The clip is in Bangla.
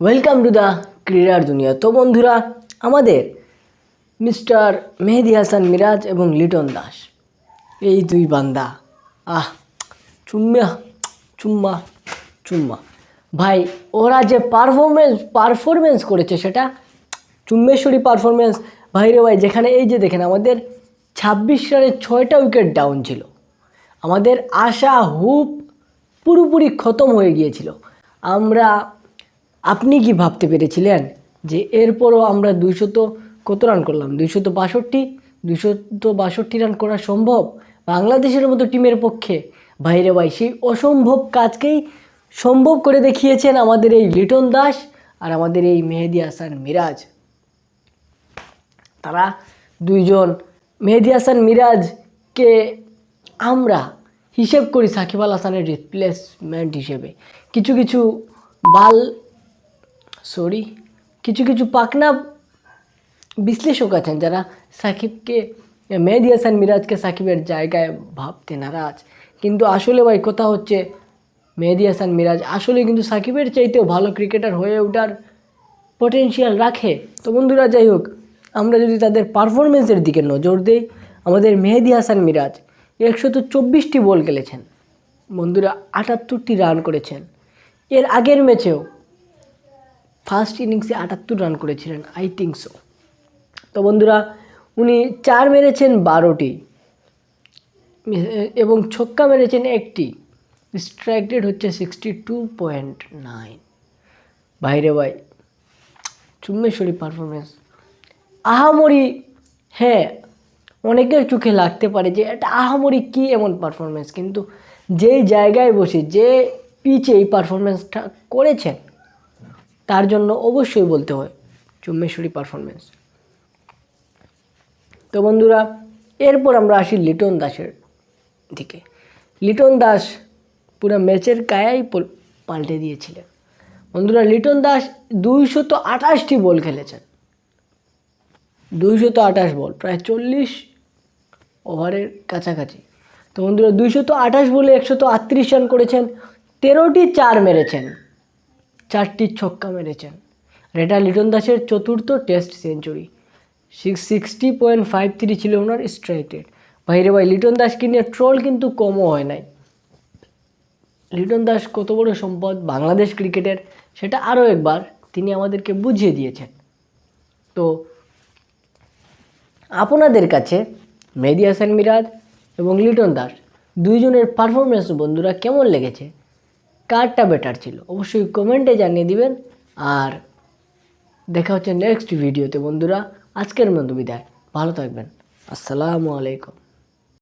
ওয়েলকাম টু দ্য ক্রীড়ার দুনিয়া। তো বন্ধুরা, আমাদের মিস্টার মেহেদী হাসান মিরাজ এবং লিটন দাস, এই দুই বান্দা চুম্মা চুম্মা চুম্মা ভাই, ওরা যে পারফরমেন্স করেছে সেটা চুম্বেশ্বরী পারফরমেন্স ভাই রে ভাই। যেখানে এই যে দেখেন, আমাদের 26 রানে 6টা উইকেট ডাউন ছিল, আমাদের আশা হুপ পুরোপুরি খতম হয়ে গিয়েছিল। আপনি কি ভাবতে পেরেছিলেন যে এরপরও আমরা কত রান করলাম? 262 রান করা সম্ভব বাংলাদেশের মতো টিমের পক্ষে? ভাইরে ভাই, সেই অসম্ভব কাজকেই সম্ভব করে দেখিয়েছেন আমাদের এই লিটন দাস আর আমাদের এই মেহেদী হাসান মিরাজ। তারা দুইজন, মেহেদী হাসান মিরাজকে আমরা হিসেব করি সাকিব আল হাসানের রিপ্লেসমেন্ট হিসেবে। কিছু কিছু পাকনা বিশ্লেষক আছেন যারা মেহেদী হাসান মিরাজকে সাকিবের জায়গায় ভাবতে নারাজ। কিন্তু আসলে ভাই কথা হচ্ছে, মেহেদী হাসান মিরাজ আসলে কিন্তু সাকিবের চাইতেও ভালো ক্রিকেটার হয়ে ওঠার পটেনশিয়াল রাখে। তো বন্ধুরা, যাই হোক, আমরা যদি তাদের পারফরমেন্সের দিকে নজর দিই, আমাদের মেহেদী হাসান মিরাজ 124টি বল খেলেছেন বন্ধুরা, 78টি রান করেছেন। এর আগের ম্যাচেও ফার্স্ট ইনিংসে 78 রান করেছিলেন, আই থিঙ্ক সো। তো বন্ধুরা, উনি 4 মেরেছেন 12টি এবং ছক্কা মেরেছেন 1টি। স্ট্রাইক রেট হচ্ছে 62.9। বাইরে ভাই, চুম্বেশ্বরী পারফরমেন্স আহামরি। হ্যাঁ, অনেকের চোখে লাগতে পারে যে এটা আহামরি কী এমন পারফরমেন্স, কিন্তু যেই জায়গায় বসে যে পিচে এই পারফরমেন্সটা করেছেন তার জন্য অবশ্যই বলতে হয় চুম্বেশ্বরী পারফরমেন্স। তো বন্ধুরা, এরপর আমরা আসি লিটন দাসের দিকে। লিটন দাস পুরো ম্যাচের কায়াই পাল্টে দিয়েছিলেন বন্ধুরা। লিটন দাস 228টি বল খেলেছেন, 228 বল, প্রায় 40 ওভারের কাছাকাছি। তো বন্ধুরা, 228 বলে 138 রান করেছেন, 13টি 4 মেরেছেন, 4টি ছক্কা মেরেছেন। আর এটা লিটন দাসের 4র্থ টেস্ট সেঞ্চুরি। 60.53 ছিল ওনার স্ট্রাইক রেট। ভাইরে ভাই, লিটন দাসকে নিয়ে ট্রল কিন্তু কমও হয় নাই। লিটন দাস কত বড় সম্পদ বাংলাদেশ ক্রিকেটের, সেটা আরও একবার তিনি আমাদেরকে বুঝিয়ে দিয়েছেন। তো আপনাদের কাছে মেহেদী হাসান মিরাজ এবং লিটন দাস দুইজনের পারফরমেন্স বন্ধুরা কেমন লেগেছে? কারটা বেটার ছিল অবশ্যই কমেন্টে জানিয়ে দিবেন। আর দেখা হচ্ছে নেক্সট ভিডিওতে বন্ধুরা। আজকের মতো বিদায়, ভালো থাকবেন, আসসালামু আলাইকুম।